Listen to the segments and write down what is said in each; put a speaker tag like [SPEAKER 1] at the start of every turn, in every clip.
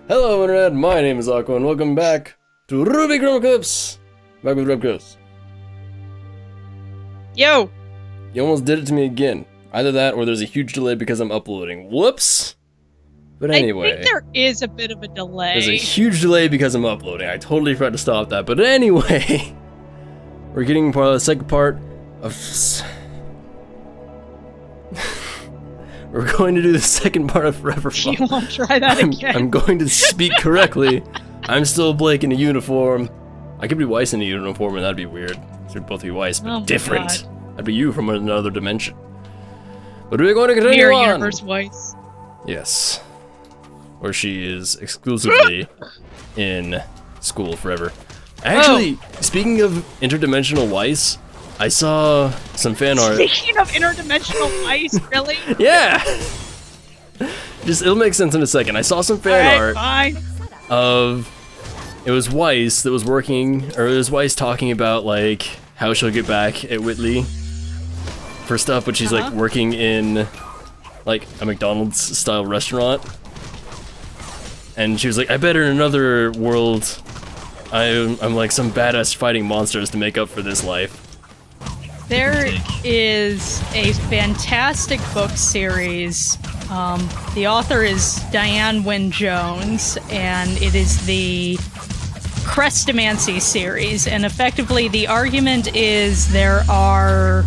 [SPEAKER 1] Hello Internet, my name is Aqua and welcome back to RWBY Grimm Eclipse! Back with RWBY.
[SPEAKER 2] Yo!
[SPEAKER 1] You almost did it to me again. Either that or there's a huge delay because I'm uploading. Whoops! But anyway.
[SPEAKER 2] I think there is a bit of a delay.
[SPEAKER 1] There's a huge delay because I'm uploading. I totally forgot to stop that. But anyway, we're getting part of the second part of... We're going to do the second part of Forever Fall.
[SPEAKER 2] You won't try that again.
[SPEAKER 1] I'm going to speak correctly. I'm still Blake in a uniform. I could be Weiss in a uniform and that'd be weird. We'd both be Weiss, but different.
[SPEAKER 2] God.
[SPEAKER 1] I'd be you from another dimension. But we're going to continue
[SPEAKER 2] Mirror
[SPEAKER 1] on.
[SPEAKER 2] Universe Weiss.
[SPEAKER 1] Yes. Where she is exclusively in school forever. Actually, speaking of interdimensional Weiss, I saw some fan art.
[SPEAKER 2] Speaking of interdimensional Weiss, really?
[SPEAKER 1] Yeah! It'll make sense in a second. I saw some fan art of... It was Weiss that was working, or it was Weiss talking about, like, how she'll get back at Whitley for stuff, but she's, like, working in, like, a McDonald's-style restaurant. And she was like, I bet in another world, I'm like some badass fighting monsters to make up for this life.
[SPEAKER 2] There is a fantastic book series. The author is Diane Wynne Jones, and it is the Crestomancy series. And effectively, the argument is there are,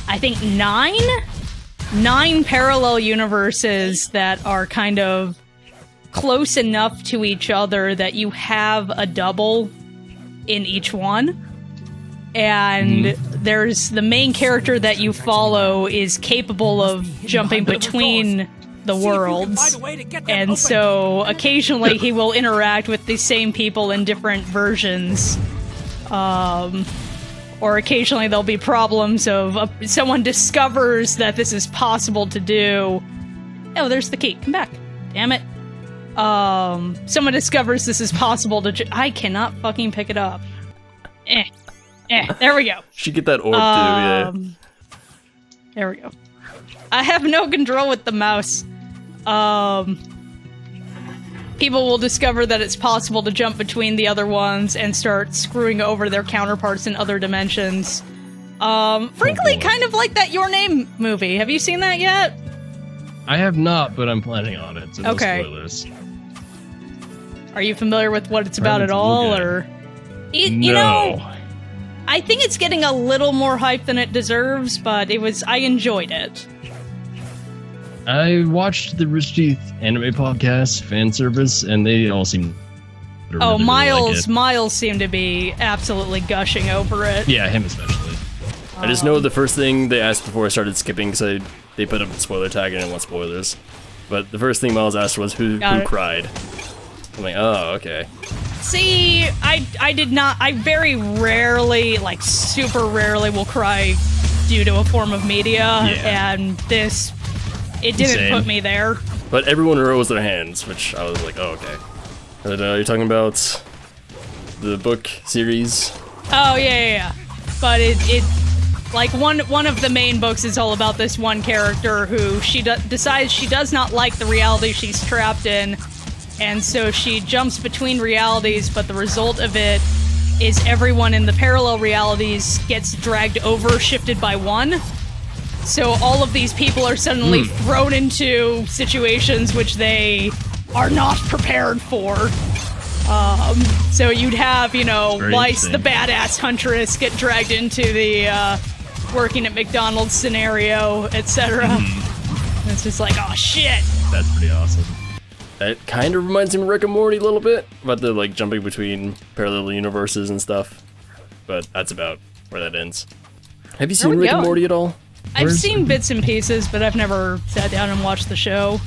[SPEAKER 2] I think, nine parallel universes that are kind of close enough to each other that you have a double in each one. And there's the main character that you follow is capable of jumping between the worlds. And so occasionally he will interact with the same people in different versions. Or occasionally there'll be problems of someone discovers that this is possible to do. Oh, there's the key. Come back. Damn it. Someone discovers this is possible to I cannot fucking pick it up. There we go.
[SPEAKER 1] She get that orb too, yeah.
[SPEAKER 2] There we go. I have no control with the mouse. People will discover that it's possible to jump between the other ones and start screwing over their counterparts in other dimensions. Frankly, kind of like that Your Name movie. Have you seen that yet?
[SPEAKER 1] I have not, but I'm planning on it, so no spoilers.
[SPEAKER 2] Are you familiar with what it's about at all, or... You know... I think it's getting a little more hype than it deserves, but I enjoyed it.
[SPEAKER 1] I watched the Rich Teeth anime podcast fan service, and they all seem to really like it.
[SPEAKER 2] Miles seemed to be absolutely gushing over it.
[SPEAKER 1] Yeah, him especially. I just know the first thing they asked before I started skipping, because they put up a spoiler tag and I didn't want spoilers. But the first thing Miles asked was who cried. I'm like, oh, okay.
[SPEAKER 2] See, I did not. I very rarely, like super rarely, will cry due to a form of media, and this, it didn't put me there.
[SPEAKER 1] But everyone rose their hands, which I was like, oh, okay. And, you're talking about the book series?
[SPEAKER 2] Oh, yeah. But it like, one of the main books is all about this one character who she decides she does not like the reality she's trapped in. And so she jumps between realities, but the result of it is everyone in the parallel realities gets dragged over, shifted by one. So all of these people are suddenly thrown into situations which they are not prepared for. So you'd have, Weiss, the badass huntress, get dragged into the working at McDonald's scenario, etc. And it's just like, oh shit!
[SPEAKER 1] That's pretty awesome. It kind of reminds me of Rick and Morty a little bit, about the, like, jumping between parallel universes and stuff. But that's about where that ends. Have you seen Rick and Morty at all?
[SPEAKER 2] I've seen bits and pieces, but I've never sat down and watched the show.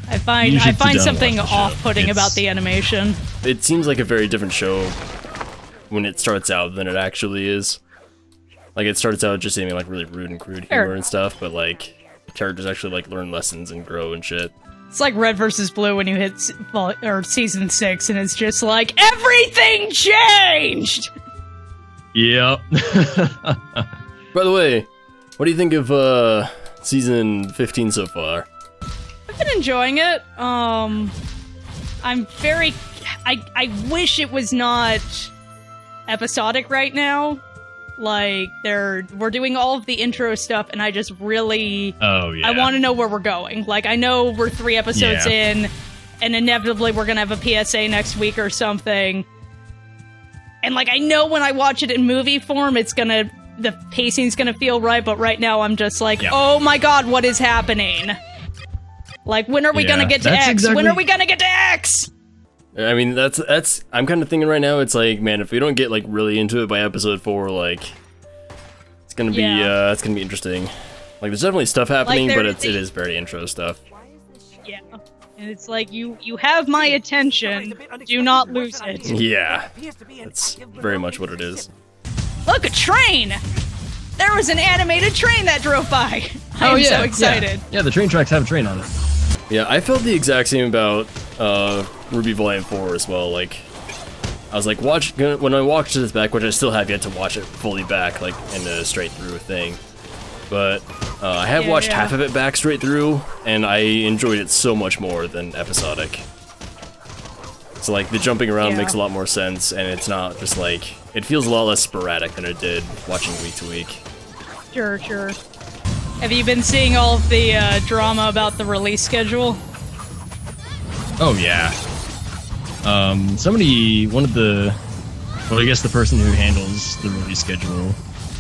[SPEAKER 2] I find something off-putting about the animation.
[SPEAKER 1] It seems like a very different show when it starts out than it actually is. Like, it starts out just seeming like really rude and crude humor and stuff, but, like, characters actually, like, learn lessons and grow and shit.
[SPEAKER 2] It's like Red vs. Blue when you hit season 6, and it's just like, everything changed!
[SPEAKER 1] Yep. By the way, what do you think of season 15 so far?
[SPEAKER 2] I've been enjoying it. I'm very... I wish it was not episodic right now. Like, we're doing all of the intro stuff, and I just really...
[SPEAKER 3] Oh, yeah.
[SPEAKER 2] I want to know where we're going. Like, I know we're 3 episodes in, and inevitably we're gonna have a PSA next week or something. And, like, I know when I watch it in movie form, the pacing's gonna feel right, but right now I'm just like, oh my god, what is happening? Like, when are we gonna get to X? When are we gonna get to X?
[SPEAKER 1] I mean, that's. I'm kind of thinking right now. It's like, man, if we don't get like really into it by episode 4, like, it's gonna be interesting. Like, there's definitely stuff happening, but it is very intro stuff.
[SPEAKER 2] Yeah, and it's like you have my attention. Do not lose it.
[SPEAKER 1] Yeah, that's very much what it is.
[SPEAKER 2] Look, a train! There was an animated train that drove by. I'm so excited.
[SPEAKER 3] Yeah, the train tracks have a train on it.
[SPEAKER 1] Yeah, I felt the exact same about RWBY Volume 4 as well. Like, I was like, when I watched this back, which I still have yet to watch it fully back, like, in a straight through thing. But I have watched half of it back straight through, and I enjoyed it so much more than episodic. So, like, the jumping around makes a lot more sense, and it's not just like, it feels a lot less sporadic than it did watching week to week.
[SPEAKER 2] Sure, sure. Have you been seeing all of the drama about the release schedule?
[SPEAKER 3] Oh, yeah. I guess the person who handles the release schedule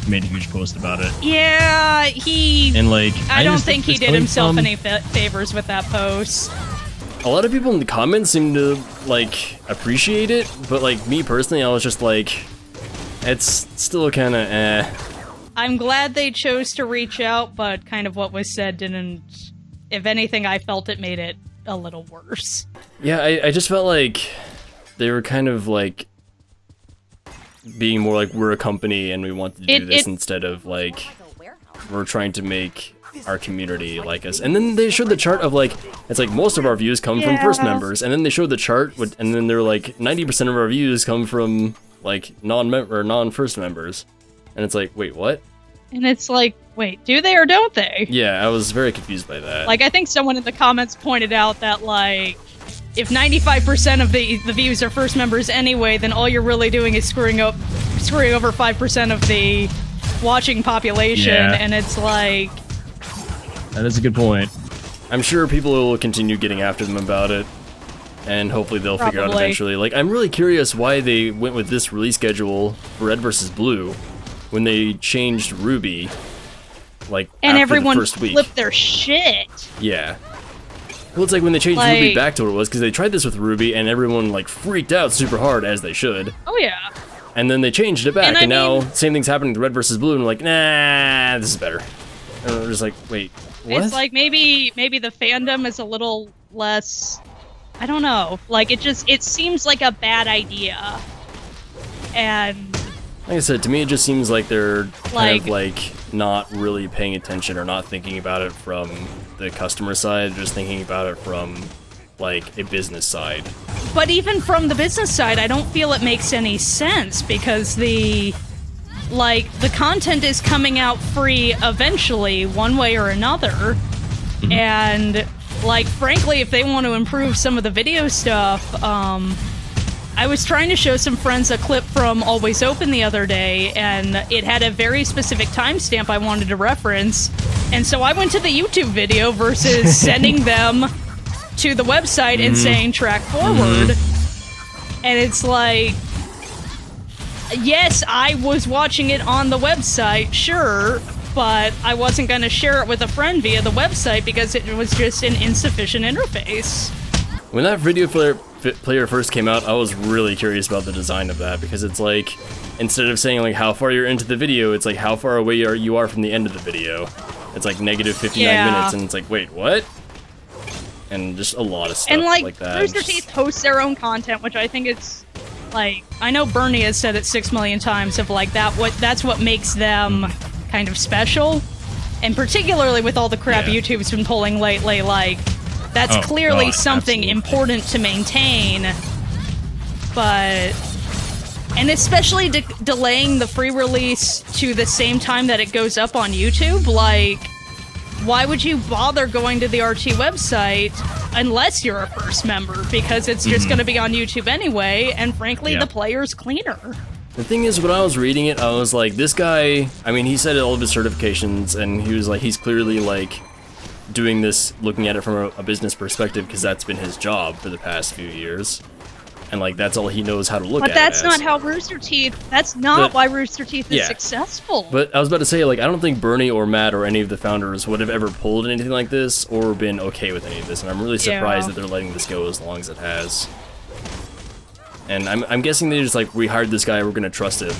[SPEAKER 3] made a huge post about it.
[SPEAKER 2] Yeah, I don't think he did himself any favors with that post.
[SPEAKER 1] A lot of people in the comments seem to, like, appreciate it, but, like, me personally, I was just like, it's still kind of eh.
[SPEAKER 2] I'm glad they chose to reach out, but kind of what was said didn't... If anything, I felt it made it a little worse.
[SPEAKER 1] Yeah, I just felt like they were kind of, like, being more like, we're a company and we want to do this instead of, like, we're trying to make our community like us. And then they showed the chart of, like, it's like most of our views come from first members, and then they showed the chart, and then they're like, 90% of our views come from, like, non-first members. And it's like, wait, what?
[SPEAKER 2] And it's like, wait, do they or don't they?
[SPEAKER 1] Yeah, I was very confused by that.
[SPEAKER 2] Like, I think someone in the comments pointed out that, like, if 95% of the views are first members anyway, then all you're really doing is screwing over 5% of the watching population, and it's like...
[SPEAKER 3] That is a good point.
[SPEAKER 1] I'm sure people will continue getting after them about it, and hopefully they'll figure out eventually. Like, I'm really curious why they went with this release schedule for Red vs. Blue when they changed RWBY, like,
[SPEAKER 2] and
[SPEAKER 1] after
[SPEAKER 2] everyone
[SPEAKER 1] the first week.
[SPEAKER 2] flipped their shit.
[SPEAKER 1] Yeah. Well, it's like when they changed RWBY back to what it was, because they tried this with RWBY, and everyone, like, freaked out super hard, as they should.
[SPEAKER 2] Oh, yeah.
[SPEAKER 1] And then they changed it back, and now same thing's happening with Red vs. Blue, and we're like, nah, this is better. And we're just like, wait, what?
[SPEAKER 2] It's like, maybe the fandom is a little less... I don't know. Like, it seems like a bad idea. And...
[SPEAKER 1] Like I said, to me it just seems like they're kind of, like, not really paying attention or not thinking about it from the customer side, just thinking about it from, like, a business side.
[SPEAKER 2] But even from the business side, I don't feel it makes any sense, because the content is coming out free eventually, one way or another, and, like, frankly, if they want to improve some of the video stuff, I was trying to show some friends a clip from Always Open the other day, and it had a very specific timestamp I wanted to reference, and so I went to the YouTube video versus sending them to the website and saying track forward. And it's like, yes, I was watching it on the website, sure, but I wasn't going to share it with a friend via the website because it was just an insufficient interface.
[SPEAKER 1] When that video player first came out, I was really curious about the design of that, because it's like, instead of saying, like, how far you're into the video, it's like how far away you are from the end of the video. It's like negative 59 minutes, and it's like, wait, what? And just a lot of stuff like that.
[SPEAKER 2] Rooster Teeth hosts their own content, which I think is, like, I know Bernie has said it 6 million times of, like, that's what makes them kind of special. And particularly with all the crap YouTube's been pulling lately, like, that's clearly something important to maintain. But... And especially delaying the free release to the same time that it goes up on YouTube, like... why would you bother going to the RT website unless you're a first member? Because it's just going to be on YouTube anyway, and frankly, the player's cleaner.
[SPEAKER 1] The thing is, when I was reading it, I was like, this guy, I mean, he said all of his certifications, and he was like, he's clearly, like, doing this, looking at it from a business perspective, because that's been his job for the past few years. And, like, that's all he knows how to look at.
[SPEAKER 2] But that's not how Rooster Teeth, that's not why Rooster Teeth is successful.
[SPEAKER 1] But I was about to say, like, I don't think Bernie or Matt or any of the founders would have ever pulled anything like this, or been okay with any of this, and I'm really surprised that they're letting this go as long as it has. And I'm guessing they just, like, we hired this guy, we're gonna trust him,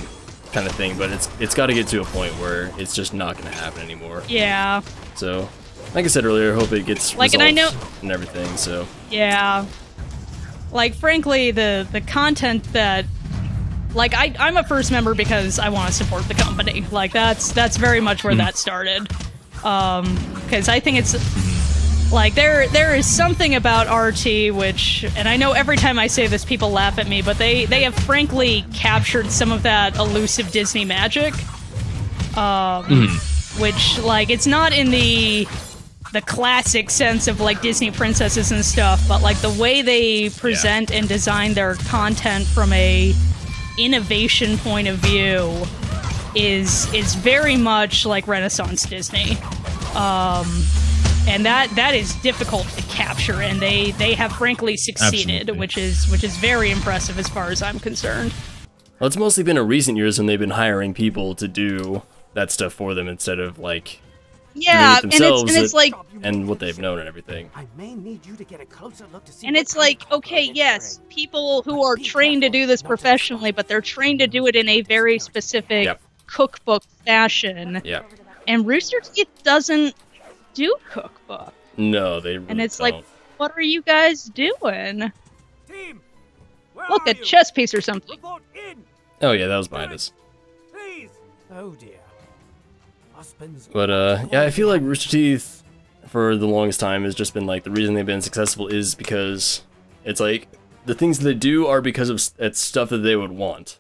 [SPEAKER 1] kind of thing, but it's gotta get to a point where it's just not gonna happen anymore.
[SPEAKER 2] Yeah.
[SPEAKER 1] So, like I said earlier, I hope it gets resolved and everything, so.
[SPEAKER 2] Yeah. Like, frankly, the content that, like, I'm a first member because I want to support the company. Like, that's very much where that started. Because I think it's, like, there is something about RT which, and I know every time I say this people laugh at me, but they have frankly captured some of that elusive Disney magic. Which, like, it's not in the classic sense of, like, Disney princesses and stuff, but, like, the way they present and design their content from a innovation point of view is very much like Renaissance Disney. And that is difficult to capture, and they have frankly succeeded, which is very impressive as far as I'm concerned.
[SPEAKER 1] Well, it's mostly been in recent years when they've been hiring people to do that stuff for them instead of, like, and it's like, and what they've known and everything.
[SPEAKER 4] I may need you to get a closer look to see.
[SPEAKER 2] And it's like, okay, yes, people who are trained to do this professionally, but they're trained to do it in a very specific cookbook fashion.
[SPEAKER 1] Yeah.
[SPEAKER 2] And Rooster Teeth doesn't do cookbook.
[SPEAKER 1] No, they really
[SPEAKER 2] And it's
[SPEAKER 1] don't.
[SPEAKER 2] like, what are you guys doing?
[SPEAKER 4] Team,
[SPEAKER 2] look, a chess piece or something.
[SPEAKER 1] Oh yeah, that was behind us.
[SPEAKER 4] Please. Oh dear.
[SPEAKER 1] But, yeah, I feel like Rooster Teeth, for the longest time, has just been, like, the reason they've been successful is because it's, like, the things that they do are because of it's stuff that they would want.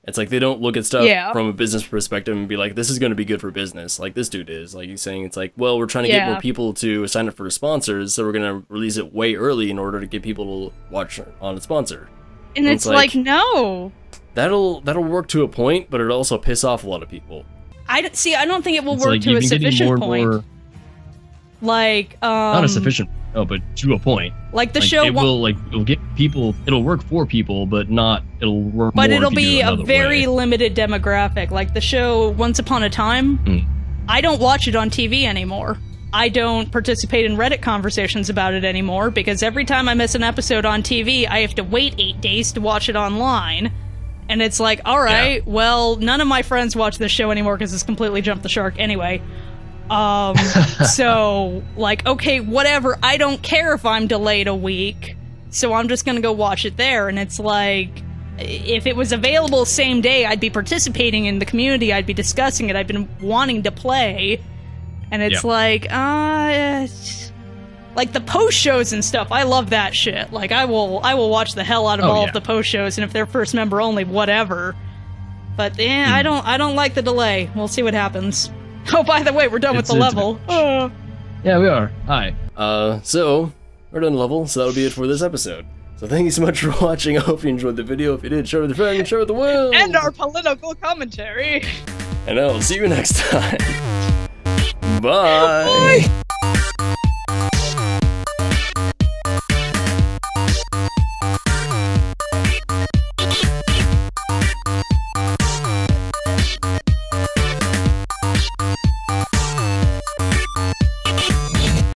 [SPEAKER 1] It's like, they don't look at stuff from a business perspective and be like, this is going to be good for business, like this dude is. Like, he's saying, it's like, well, we're trying to get more people to sign up for sponsors, so we're going to release it way early in order to get people to watch on a sponsor.
[SPEAKER 2] And it's like, no.
[SPEAKER 1] That'll work to a point, but it'll also piss off a lot of people.
[SPEAKER 2] I don't think it will work to a sufficient point. Like,
[SPEAKER 3] not a sufficient, but to a point.
[SPEAKER 2] Like the show,
[SPEAKER 3] it'll get people. It'll work for people, but it'll work.
[SPEAKER 2] But it'll be a very limited demographic. Like the show Once Upon a Time. I don't watch it on TV anymore. I don't participate in Reddit conversations about it anymore because every time I miss an episode on TV, I have to wait 8 days to watch it online. And it's like, alright, well, none of my friends watch this show anymore because it's completely jumped the shark anyway. So, like, okay, whatever, I don't care if I'm delayed a week, so I'm just gonna go watch it there. And it's like, if it was available same day, I'd be participating in the community, I'd be discussing it, I've been wanting to play. And it's like, like the post shows and stuff, I love that shit. Like I will watch the hell out of all of the post shows, and if they're first member only, whatever. But I don't like the delay. We'll see what happens. Oh, by the way, we're done with the level.
[SPEAKER 3] Yeah, we are. Hi.
[SPEAKER 1] So we're done level. So that'll be it for this episode. So thank you so much for watching. I hope you enjoyed the video. If you did, share with a friend and share with the world.
[SPEAKER 2] And our political commentary.
[SPEAKER 1] And I'll see you next time. Bye. Bye.